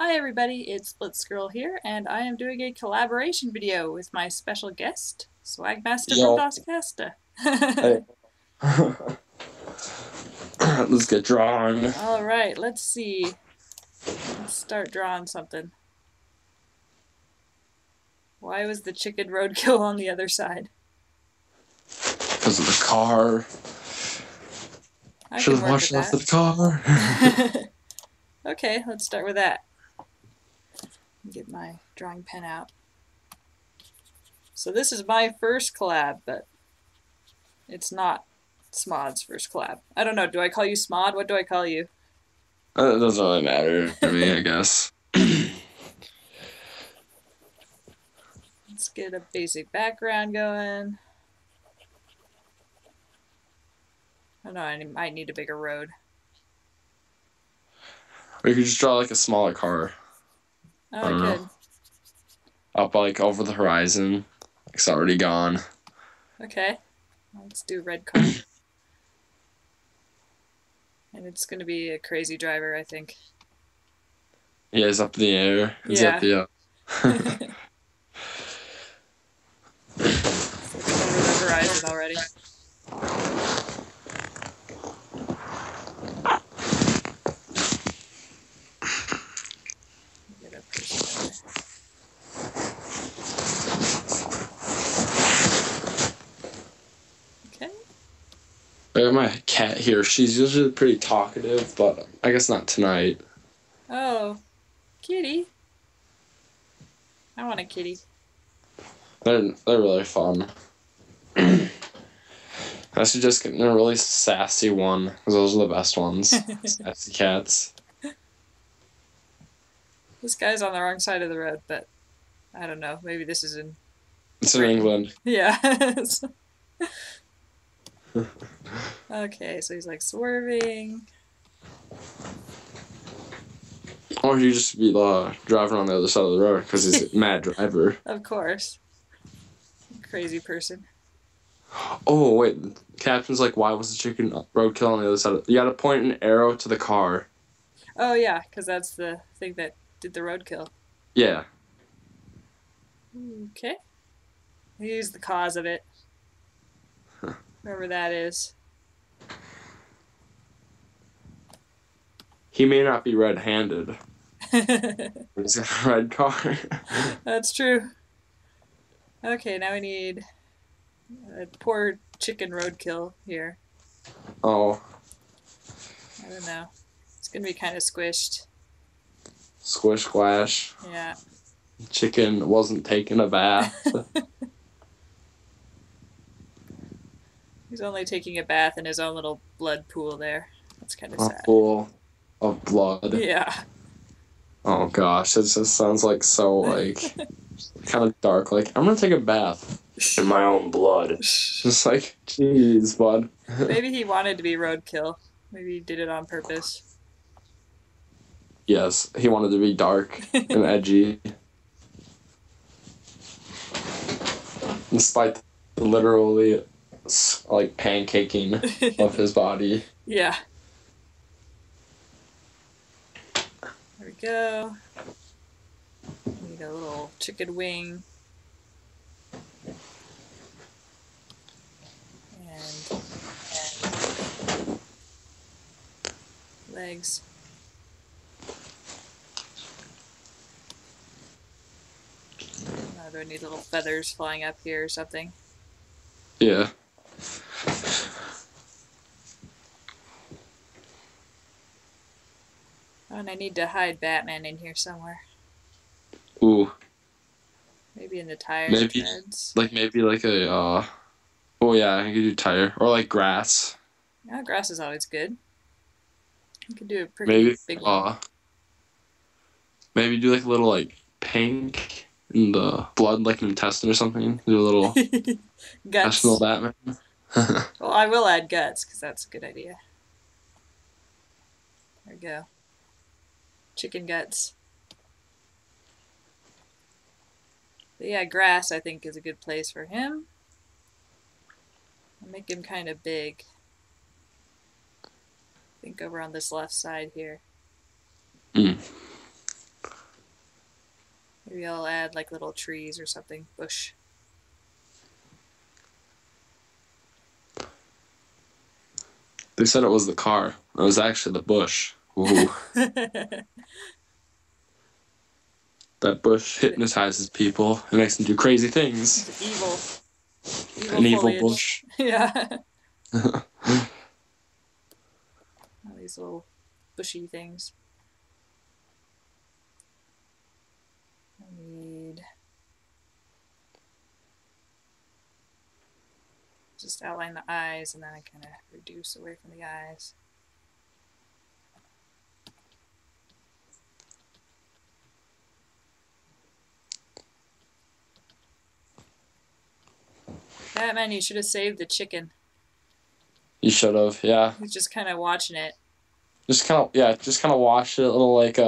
Hi everybody, it's BlitzGirl here, and I am doing a collaboration video with my special guest, Swag Masta of Yo, Doncasta. hey. Let's get drawn. Alright, let's see. Let's start drawing something. Why was the chicken roadkill on the other side? Because of the car. I Should can have work watched with off that. the car. Okay, let's start with that. Get my drawing pen out. So this is my first collab, but it's not Smod's first collab. I don't know, do I call you Smod? What do I call you? It doesn't really matter to me, I guess. Let's get a basic background going. I don't know, I might need a bigger road. Or you could just draw like a smaller car. Oh, I don't good. know. Up like over the horizon. It's already gone. Okay, let's do red car. And it's going to be a crazy driver, I think. Yeah, it's up in the air. It's Yeah. at the It's over the horizon already. Get a person there. Okay. I got my cat here. She's usually pretty talkative, but I guess not tonight. Oh, kitty. I want a kitty. They're really fun. I should just get a really sassy one, because those are the best ones. Sassy cats. This guy's on the wrong side of the road, but I don't know. Maybe this is in... It's in England. Yeah. Okay, so he's like swerving. Or you just be driving on the other side of the road, because he's a mad driver. Of course. Crazy person. Oh, wait. The captain's like, why was the chicken roadkill on the other side? You gotta point an arrow to the car. Oh, yeah, because that's the thing that did the roadkill. Yeah. Okay. He's the cause of it. Whoever that is. He may not be red-handed. But he's got a red car. That's true. Okay, now we need a poor chicken roadkill here. Oh. I don't know. It's gonna be kind of squished. Squish splash. Yeah. Chicken wasn't taking a bath. He's only taking a bath in his own little blood pool there. That's kind of sad. Pool of blood. Yeah. Oh gosh, it just sounds like so kind of dark. Like, I'm gonna take a bath in my own blood. Just like, jeez, bud. Maybe he wanted to be roadkill. Maybe he did it on purpose. Yes, he wanted to be dark and edgy. Despite the literally, like, pancaking of his body. Yeah. There we go. Need a little chicken wing. And legs. Oh, do I need little feathers flying up here or something? Yeah. Oh, and I need to hide Batman in here somewhere. Ooh. Maybe in the tires. Maybe, treads. maybe like a, oh yeah, you could do tire. Or like grass. Yeah, grass is always good. You could do a pretty Maybe, big one. maybe do like a little, like, pink in the blood, like an intestine or something. Do a little Guts. intestinal Batman. Well, I will add guts, because that's a good idea. There we go. Chicken guts. But yeah, grass, I think, is a good place for him. I'll make him kind of big. I think over on this left side here. Mm. Maybe I'll add like little trees or something. Bush. They said it was the car. It was actually the bush. Ooh. That bush hypnotizes people and makes them do crazy things. It's evil. An evil foliage. bush. Yeah. All these little bushy things. I need just outline the eyes, and then I kind of reduce away from the eyes. Batman, you should have saved the chicken. You should have, yeah. He's just kind of watching it. Just kind of wash it a little, like,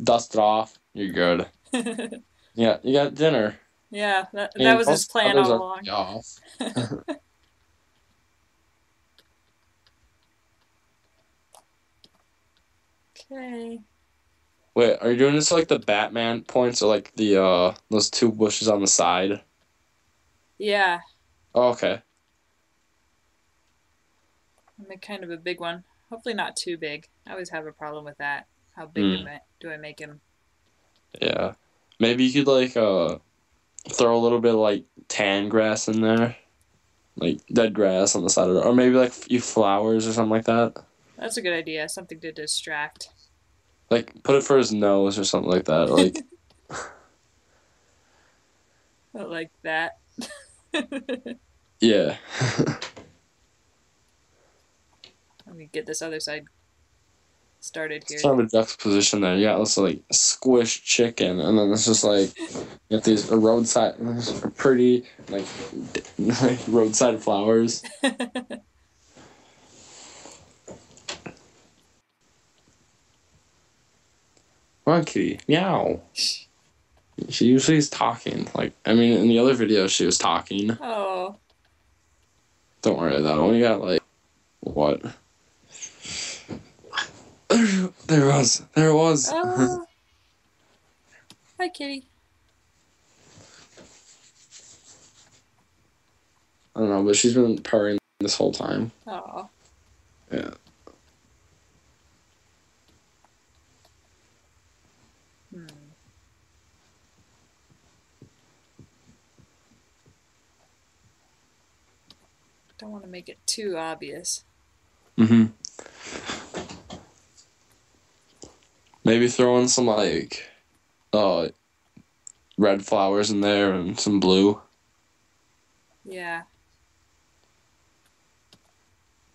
dust it off. You're good. Yeah, you got dinner. Yeah, that was his plan all along. Off. Okay. Wait, are you doing this like the Batman points or like the those two bushes on the side? Yeah. Oh, okay. I'll make kind of a big one. Hopefully not too big. I always have a problem with that. How big do I make him? Yeah. Maybe you could like throw a little bit of like tan grass in there. Like dead grass on the side of it. Or maybe like a few flowers or something like that. That's a good idea. Something to distract. Like put it for his nose or something like that. Like like that. yeah. Let me get this other side started here. It's kind of a juxtaposition there. You got this like squished chicken, and then it's just like you got these roadside, pretty like roadside flowers. Come on, kitty, meow. She usually is talking. Like I mean, in the other video, she was talking. Oh. Don't worry, that only got like what? There it was. Oh. Hi, kitty. I don't know, but she's been purring this whole time. Oh. Yeah. Don't want to make it too obvious. Maybe throw in some like red flowers in there and some blue. Yeah.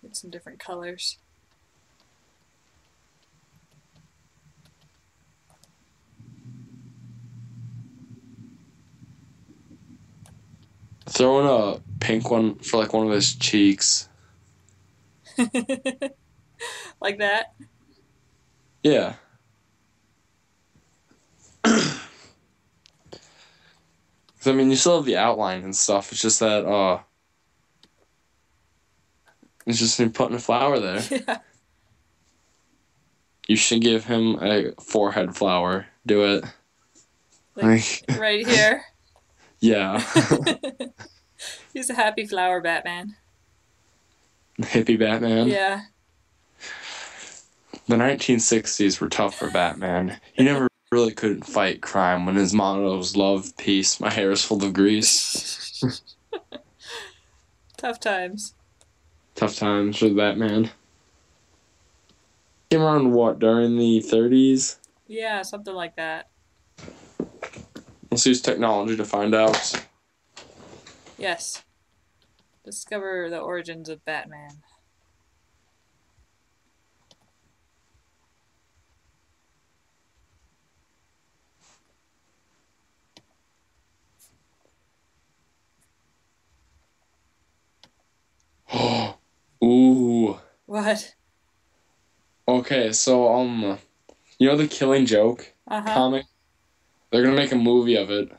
Get some different colors. Throw in a pink one for like one of his cheeks. Like that? Yeah. I mean, you still have the outline and stuff. It's just that, it's just him putting a flower there. Yeah. You should give him a forehead flower. Do it. Like right here. Yeah. He's a happy flower Batman. Hippie Batman. Yeah. The 1960s were tough for Batman. He never really couldn't fight crime when his motto was love, peace, my hair is full of grease. Tough times. Tough times for the Batman. Came around what, during the 30s? Yeah, something like that. Let's use technology to find out. Yes. Discover the origins of Batman. Ooh. What? Okay, so you know the Killing Joke comic? They're gonna make a movie of it.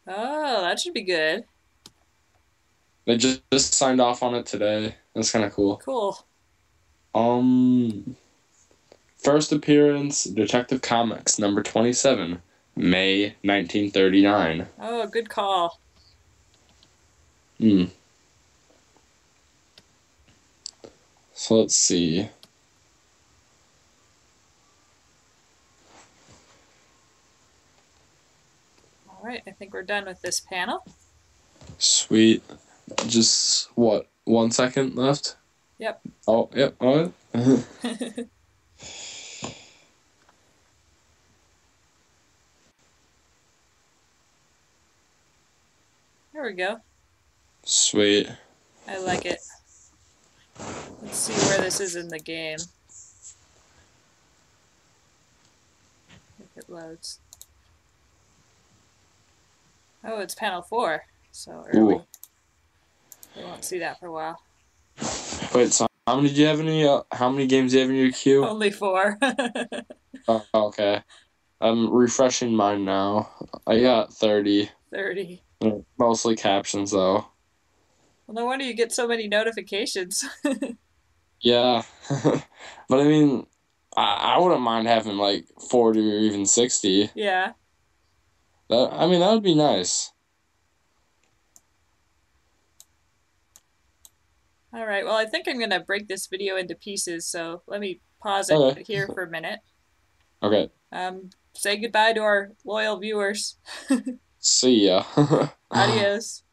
Oh, that should be good. They just signed off on it today. That's kind of cool. Cool. First appearance, Detective Comics, number 27. May 1939. Oh, good call. Hmm. So let's see. All right, I think we're done with this panel. Sweet. Just, what, 1 second left? Yep. Oh, yep. Oh, There we go. Sweet. I like it. Let's see where this is in the game. If it loads. Oh, it's panel 4. So early. Ooh. We won't see that for a while. Wait, so how many do you have in your, how many games do you have in your queue? Only 4. Oh, okay. I'm refreshing mine now. I got 30. 30. Mostly captions, though. Well, no wonder you get so many notifications. Yeah. But I mean, I wouldn't mind having like 40 or even 60. Yeah. I mean, that would be nice. All right. Well, I think I'm going to break this video into pieces. So let me pause it Okay. here for a minute. Okay. Say goodbye to our loyal viewers. See ya. Adios.